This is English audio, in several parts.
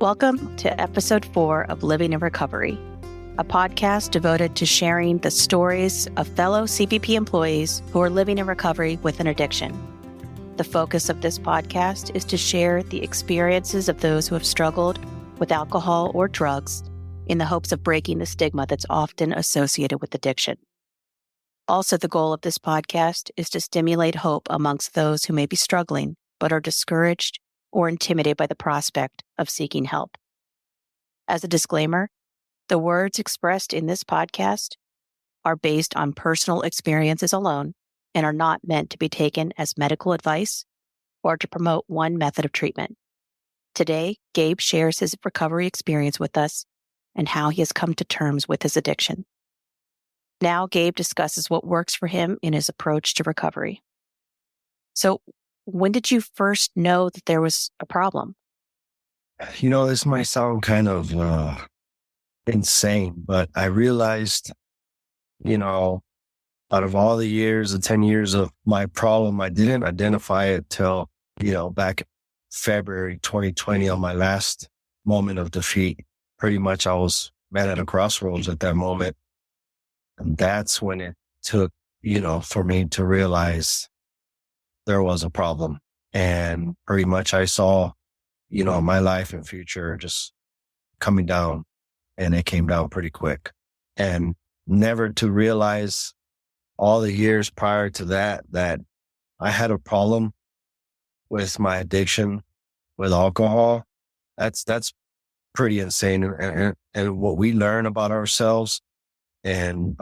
Welcome to episode 4 of Living in Recovery, a podcast devoted to sharing the stories of fellow CPP employees who are living in recovery with an addiction. The focus of this podcast is to share the experiences of those who have struggled with alcohol or drugs in the hopes of breaking the stigma that's often associated with addiction. Also, the goal of this podcast is to stimulate hope amongst those who may be struggling but are discouraged or intimidated by the prospect of seeking help. As a disclaimer, the words expressed in this podcast are based on personal experiences alone and are not meant to be taken as medical advice or to promote one method of treatment. Today, Gabe shares his recovery experience with us and how he has come to terms with his addiction. Now, Gabe discusses what works for him in his approach to recovery. So, when did you first know that there was a problem? This might sound kind of insane, but I realized, out of all the years, the 10 years of my problem, I didn't identify it till, back in February 2020 on my last moment of defeat. Pretty much I was at a crossroads at that moment. And that's when it took, for me to realize there was a problem. And pretty much I saw, my life and future just coming down, and it came down pretty quick. And never to realize all the years prior to that I had a problem with my addiction with alcohol. That's pretty insane. And what we learn about ourselves and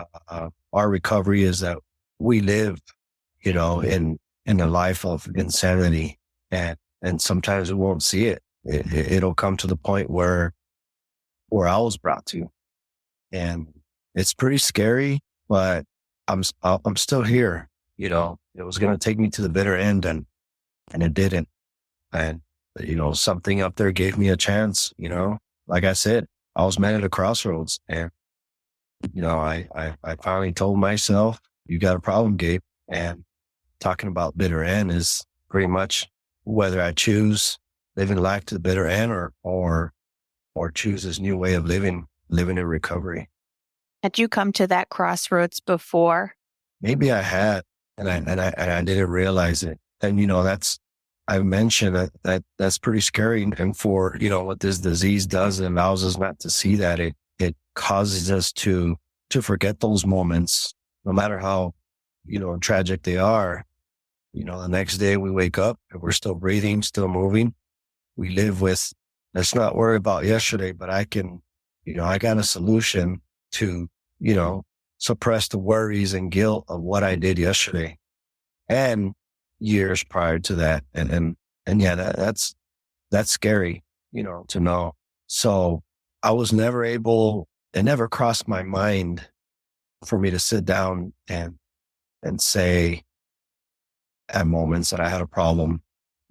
our recovery is that we live, in a life of insanity, and sometimes we won't see it. It'll come to the point where I was brought to, and it's pretty scary. But I'm still here. It was going to take me to the bitter end, and it didn't. And something up there gave me a chance. Like I said, I was at a crossroads, and I finally told myself, "You got a problem, Gabe." And talking about bitter end is pretty much whether I choose living life to the bitter end or choose this new way of living in recovery. Had you come to that crossroads before? Maybe I had, and I didn't realize it. And I mentioned that's pretty scary. And for what this disease does, it allows us not to see that it causes us to forget those moments, no matter how tragic they are. The next day we wake up and we're still breathing, still moving. We live with, let's not worry about yesterday, but I can, I got a solution to, suppress the worries and guilt of what I did yesterday and years prior to that. And yeah, that's scary, to know. So I was never able, it never crossed my mind for me to sit down and say at moments that I had a problem,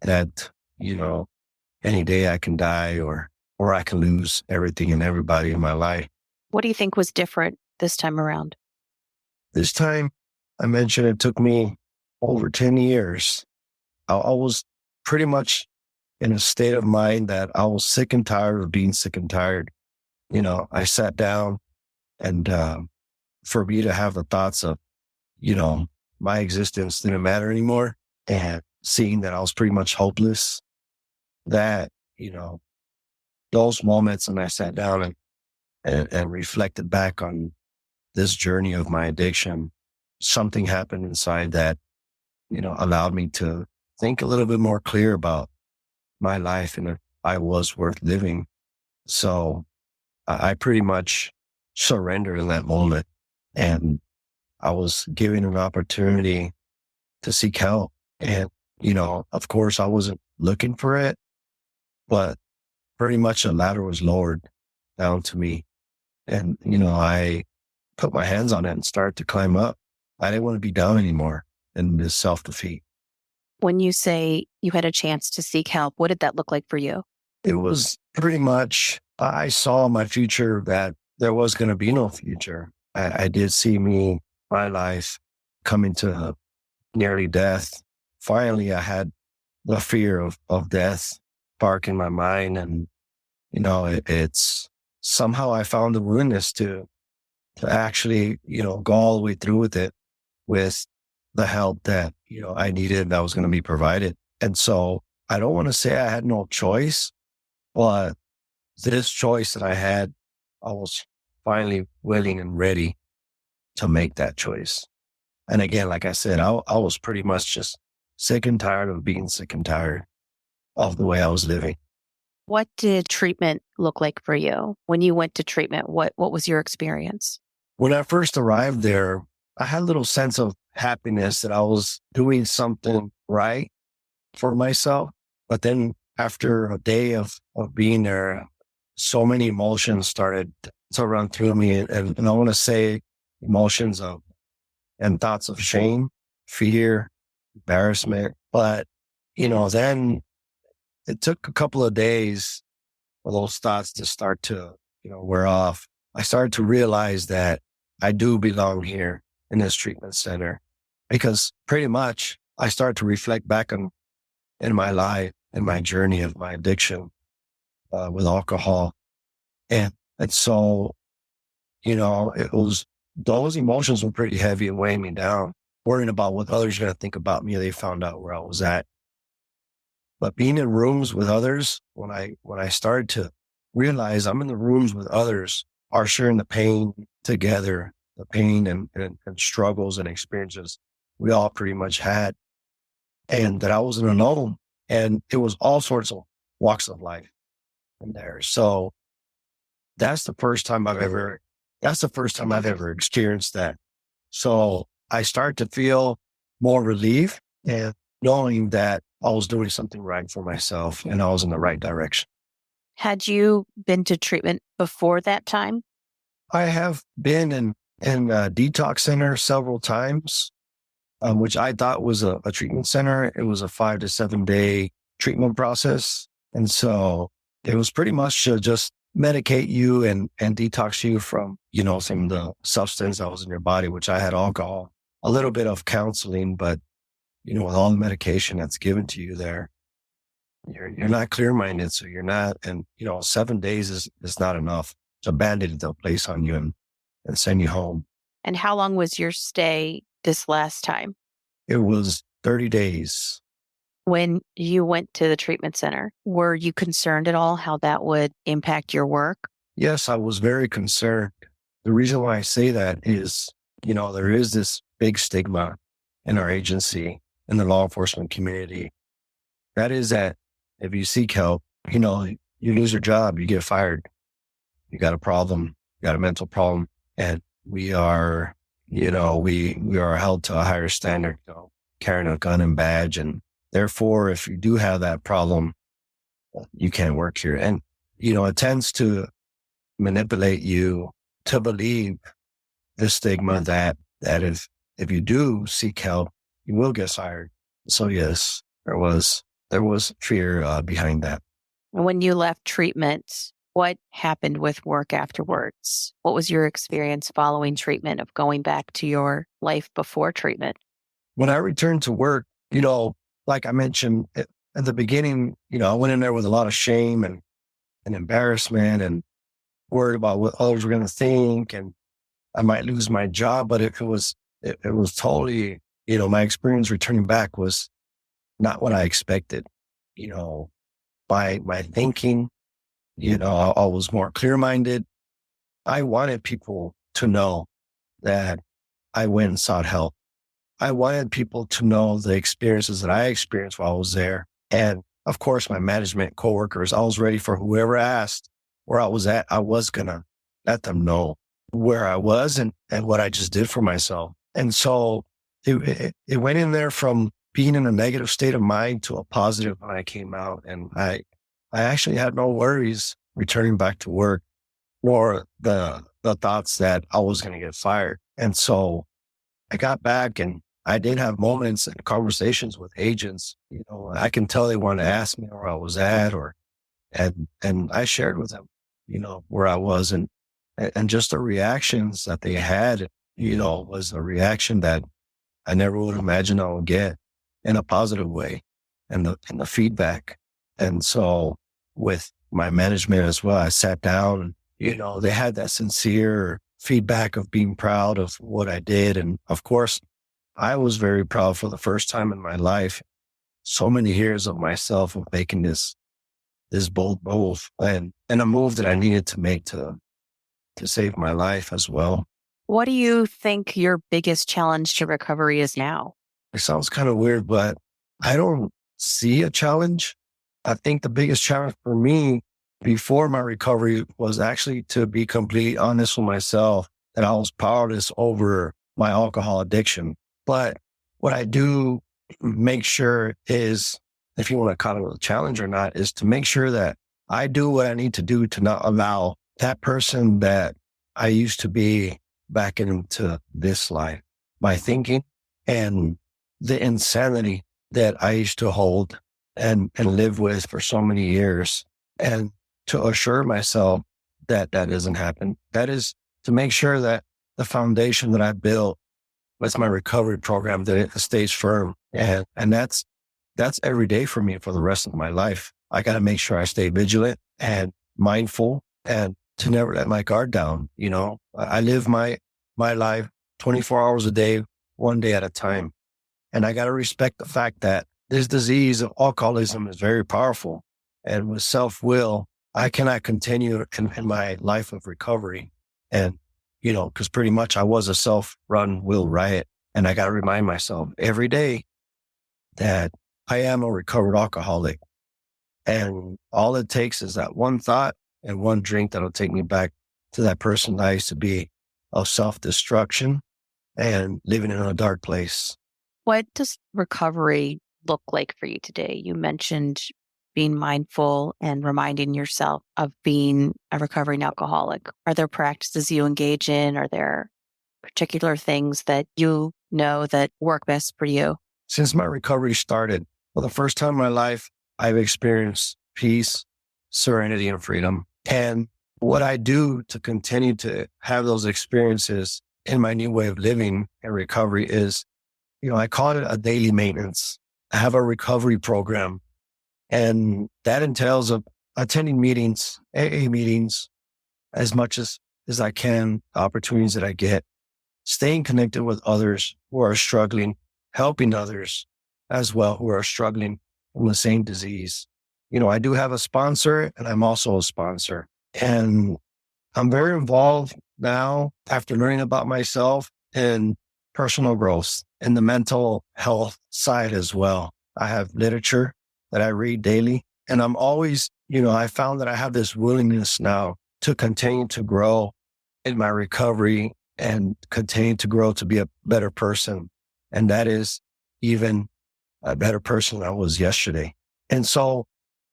that, any day I can die or I can lose everything and everybody in my life. What do you think was different this time around? This time, I mentioned it took me over 10 years. I was pretty much in a state of mind that I was sick and tired of being sick and tired. I sat down, and for me to have the thoughts of, my existence didn't matter anymore, and seeing that I was pretty much hopeless, that, those moments, and I sat down and reflected back on this journey of my addiction, something happened inside that, allowed me to think a little bit more clear about my life and if I was worth living. So I pretty much surrendered in that moment, and I was given an opportunity to seek help. And, of course I wasn't looking for it, but pretty much a ladder was lowered down to me. And, I put my hands on it and started to climb up. I didn't want to be down anymore in this self-defeat. When you say you had a chance to seek help, what did that look like for you? It was pretty much, I saw my future, that there was going to be no future. I did see my life coming to nearly death. Finally, I had the fear of death spark in my mind, and It's somehow I found the willingness to actually, go all the way through with it with the help that, I needed that was going to be provided. And so I don't want to say I had no choice, but this choice that I had, I was finally willing and ready to make that choice. And again, like I said, I was pretty much just sick and tired of being sick and tired of the way I was living. What did treatment look like for you? When you went to treatment, what was your experience? When I first arrived there, I had a little sense of happiness that I was doing something right for myself. But then after a day of being there, so many emotions started to run through me. And I want to say emotions of and thoughts of shame, fear, embarrassment. But, then it took a couple of days for those thoughts to start to, wear off. I started to realize that I do belong here in this treatment center because pretty much I started to reflect back on in my life and my journey of my addiction with alcohol. And so, it was, those emotions were pretty heavy and weighing me down, worrying about what others are going to think about me. They found out where I was at. But being in rooms with others, when I started to realize I'm in the rooms with others, are sharing the pain together, the pain and struggles and experiences we all pretty much had, and that I wasn't alone. And it was all sorts of walks of life in there. So that's the first time I've ever experienced that. So I started to feel more relief and knowing that I was doing something right for myself and I was in the right direction. Had you been to treatment before that time? I have been in a detox center several times, which I thought was a treatment center. It was a 5 to 7 day treatment process. And so it was pretty much to just medicate you and detox you from, some of the substance that was in your body, which I had alcohol, a little bit of counseling, but, with all the medication that's given to you there, you're not clear minded. So you're not, and, 7 days is not enough. It's a band-aid they'll place on you and send you home. And how long was your stay this last time? It was 30 days. When you went to the treatment center, were you concerned at all how that would impact your work? Yes, I was very concerned. The reason why I say that is, there is this big stigma in our agency, in the law enforcement community. That is that if you seek help, you lose your job, you get fired. You got a problem, you got a mental problem. And we are, we are held to a higher standard, carrying a gun and badge. And therefore, if you do have that problem, you can't work here. And, it tends to manipulate you to believe the stigma that if you do seek help, you will get fired. So yes, there was fear behind that. And when you left treatment, what happened with work afterwards? What was your experience following treatment of going back to your life before treatment? When I returned to work, like I mentioned at the beginning, I went in there with a lot of shame and embarrassment and worried about what others were going to think, and I might lose my job. But it was totally, my experience returning back was not what I expected. By my thinking, I was more clear-minded. I wanted people to know that I went and sought help. I wanted people to know the experiences that I experienced while I was there. And of course, my management coworkers, I was ready for whoever asked where I was at. I was going to let them know where I was and what I just did for myself. And so it went in there from being in a negative state of mind to a positive when I came out. And I actually had no worries returning back to work, nor the thoughts that I was going to get fired. And so I got back and I did have moments and conversations with agents. I can tell they wanted to ask me where I was at, and I shared with them, where I was, and just the reactions that they had, was a reaction that I never would imagine I would get in a positive way, and the feedback. And so with my management as well. I sat down and, they had that sincere feedback of being proud of what I did. And of course, I was very proud for the first time in my life, so many years of myself of making this bold move and a move that I needed to make to save my life as well. What do you think your biggest challenge to recovery is now? It sounds kind of weird, but I don't see a challenge. I think the biggest challenge for me before my recovery was actually to be completely honest with myself that I was powerless over my alcohol addiction. But what I do make sure is, if you want to call it a challenge or not, is to make sure that I do what I need to do to not allow that person that I used to be back into this life. My thinking and the insanity that I used to hold and live with for so many years, and to assure myself that that doesn't happen. That is to make sure that the foundation that I built with my recovery program, that it stays firm. And that's every day for me for the rest of my life. I got to make sure I stay vigilant and mindful and to never let my guard down. I live my life 24 hours a day, one day at a time. And I got to respect the fact that this disease of alcoholism is very powerful. And with self-will, I cannot continue in my life of recovery. And, because pretty much I was a self-run will riot. And I got to remind myself every day that I am a recovered alcoholic. And all it takes is that one thought and one drink that'll take me back to that person I used to be, of self-destruction and living in a dark place. What does recovery look like for you today? You mentioned being mindful and reminding yourself of being a recovering alcoholic. Are there practices you engage in? Are there particular things that you know that work best for you? Since my recovery started, for the first time in my life, I've experienced peace, serenity, and freedom. And what I do to continue to have those experiences in my new way of living and recovery is, I call it a daily maintenance. I have a recovery program, and that entails of attending meetings, AA meetings, as much as I can, opportunities that I get, staying connected with others who are struggling, helping others as well who are struggling from the same disease. I do have a sponsor, and I'm also a sponsor. And I'm very involved now after learning about myself in personal growth and the mental health side as well. I have literature that I read daily, and I'm always, I found that I have this willingness now to continue to grow in my recovery and continue to grow to be a better person. And that is even a better person than I was yesterday. And so,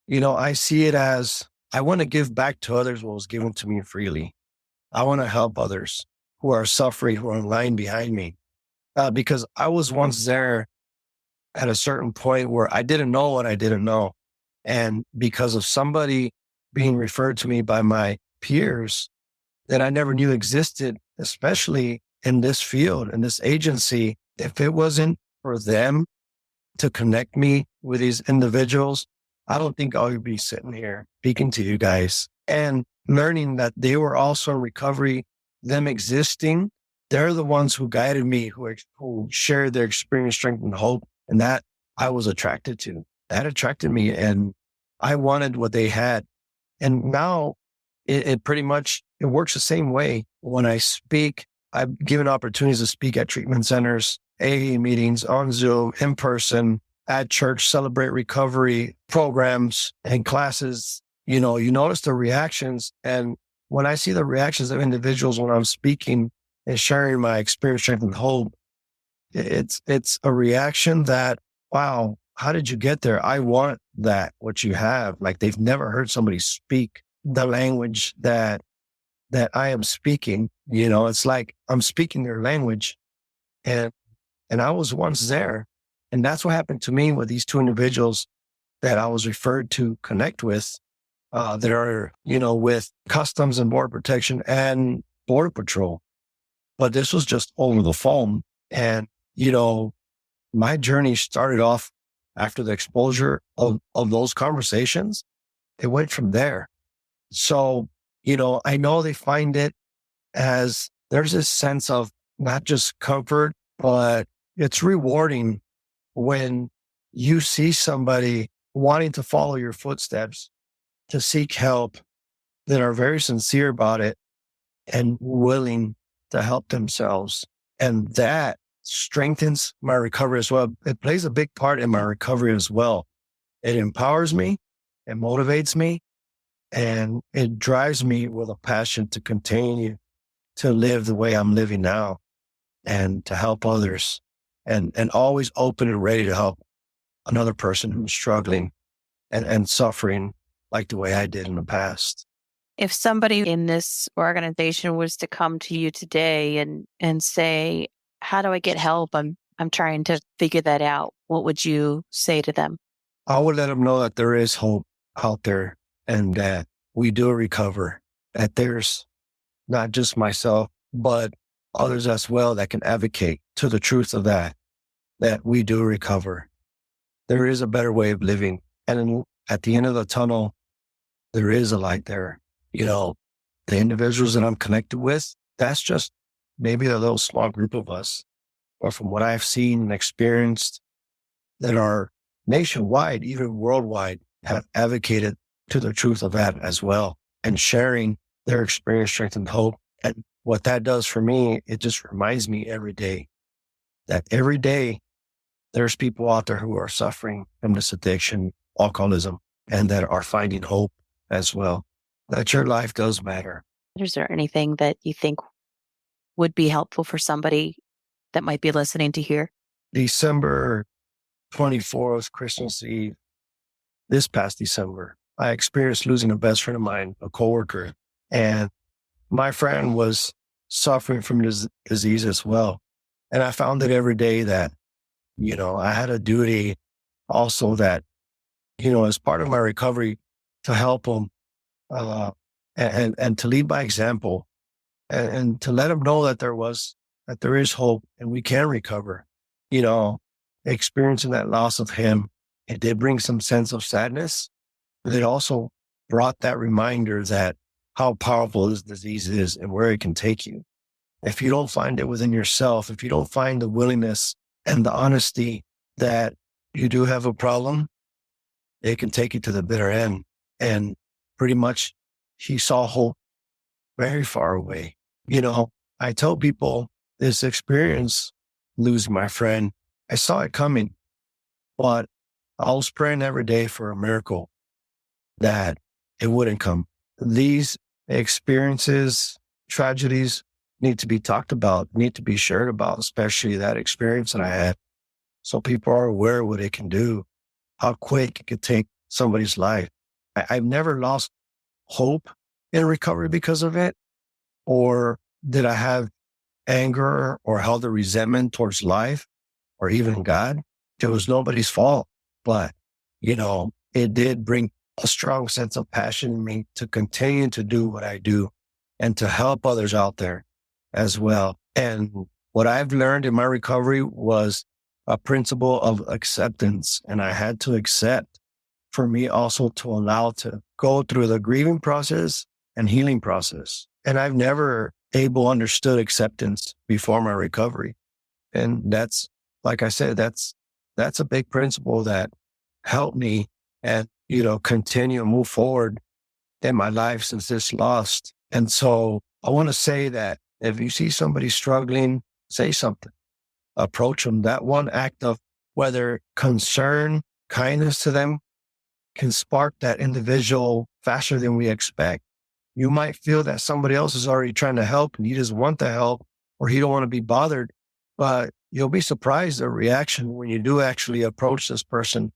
I see it as I want to give back to others what was given to me freely. I want to help others who are suffering, who are in line behind me. Because I was once there at a certain point where I didn't know what I didn't know. And because of somebody being referred to me by my peers that I never knew existed, especially in this field, in this agency, if it wasn't for them to connect me with these individuals, I don't think I would be sitting here speaking to you guys and learning that they were also in recovery, them existing. They're the ones who guided me, who shared their experience, strength, and hope. And that I was attracted to. That attracted me, and I wanted what they had. And now it pretty much, it works the same way. When I speak, I've given opportunities to speak at treatment centers, AA meetings, on Zoom, in person, at church, celebrate recovery programs and classes. You notice the reactions. And when I see the reactions of individuals when I'm speaking and sharing my experience, strength, and hope, it's a reaction that, wow, how did you get there? I want that, what you have. Like, they've never heard somebody speak the language that I am speaking. It's like I'm speaking their language. And I was once there. And that's what happened to me with these two individuals that I was referred to connect with, that are, with Customs and Border Protection and Border Patrol. But this was just over the phone. And, my journey started off after the exposure of those conversations. It went from there. So, I know they find it as there's this sense of not just comfort, but it's rewarding when you see somebody wanting to follow your footsteps, to seek help, that are very sincere about it and willing to help themselves. And that strengthens my recovery as well. It plays a big part in my recovery as well. It empowers me, it motivates me, and it drives me with a passion to continue to live the way I'm living now and to help others and always open and ready to help another person who's struggling and suffering like the way I did in the past. If somebody in this organization was to come to you today and say, how do I get help? I'm trying to figure that out. What would you say to them? I would let them know that there is hope out there and that we do recover, that there's not just myself, but others as well that can advocate to the truth of that we do recover. There is a better way of living. And at the end of the tunnel, there is a light there. The individuals that I'm connected with, that's just maybe a little small group of us. But from what I've seen and experienced that are nationwide, even worldwide, have advocated to the truth of that as well and sharing their experience, strength, and hope. And what that does for me, it just reminds me every day that every day there's people out there who are suffering from this addiction, alcoholism, and that are finding hope as well, that your life does matter. Is there anything that you think would be helpful for somebody that might be listening to hear? December 24th, Christmas Eve, this past December, I experienced losing a best friend of mine, a coworker, and my friend was suffering from this disease as well. And I found it every day that, I had a duty also that, as part of my recovery to help him and to lead by example and to let him know that there is hope and we can recover. Experiencing that loss of him, it did bring some sense of sadness, but it also brought that reminder that how powerful this disease is and where it can take you. If you don't find it within yourself, if you don't find the willingness and the honesty that you do have a problem, it can take you to the bitter end. And pretty much he saw hope very far away. I tell people this experience, losing my friend, I saw it coming, but I was praying every day for a miracle that it wouldn't come. These experiences, tragedies need to be talked about, need to be shared about, especially that experience that I had. So people are aware of what it can do, how quick it could take somebody's life. I've never lost hope in recovery because of it, or did I have anger or held a resentment towards life or even God? It was nobody's fault, but it did bring a strong sense of passion in me to continue to do what I do and to help others out there as well. And what I've learned in my recovery was a principle of acceptance. And I had to accept for me also to allow to go through the grieving process and healing process. And I've never understood acceptance before my recovery. And that's, like I said, that's a big principle that helped me and, continue to move forward in my life since this loss. And so I want to say that if you see somebody struggling, say something, approach them. That one act of whether concern, kindness to them can spark that individual faster than we expect. You might feel that somebody else is already trying to help and you just want the help or you don't want to be bothered, but you'll be surprised at the reaction when you do actually approach this person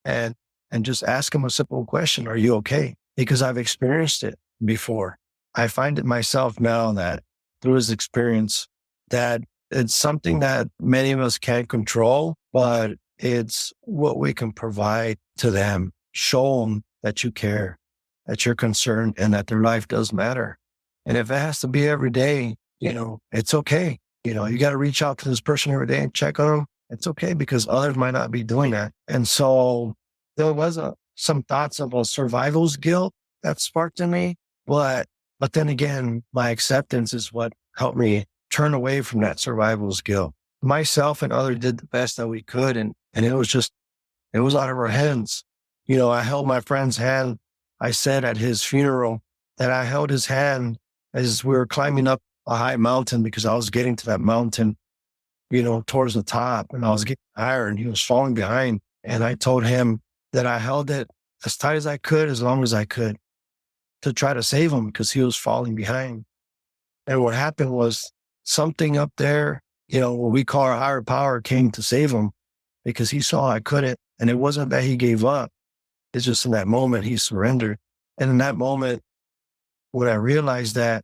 and just ask them a simple question. Are you okay? Because I've experienced it before. I find it myself now that through his experience that it's something that many of us can't control, but it's what we can provide to them. Show them that you care, that you're concerned, and that their life does matter. And if it has to be every day, it's okay. You got to reach out to this person every day and check on them. It's okay because others might not be doing that. And so there was a some thoughts of a survival's guilt that sparked in me. But then again, my acceptance is what helped me turn away from that survival's guilt. Myself and others did the best that we could. And it was out of our hands. I held my friend's hand. I said at his funeral that I held his hand as we were climbing up a high mountain, because I was getting to that mountain, towards the top, and I was getting higher and he was falling behind. And I told him that I held it as tight as I could, as long as I could, to try to save him, because he was falling behind. And what happened was something up there, what we call our higher power, came to save him, because he saw I couldn't. And it wasn't that he gave up. It's just in that moment he surrendered. And in that moment, when I realized that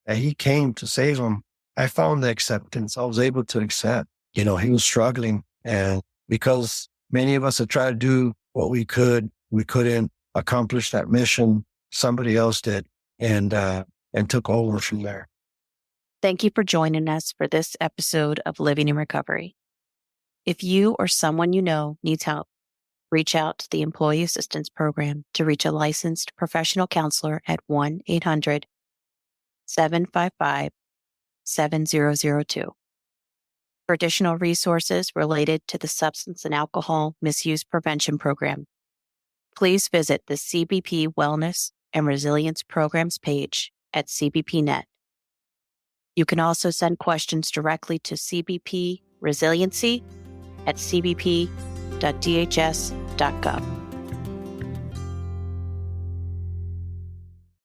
he came to save him, I found the acceptance. I was able to accept, he was struggling. And because many of us had tried to do what we couldn't accomplish that mission. Somebody else did, and took over from there. Thank you for joining us for this episode of Living in Recovery. If you or someone you know needs help, reach out to the Employee Assistance Program to reach a licensed professional counselor at 1-800-755-7002. For additional resources related to the Substance and Alcohol Misuse Prevention Program, please visit the CBP Wellness and Resilience Programs page at CBPNet. You can also send questions directly to CBP Resiliency at cbp.dhs.gov.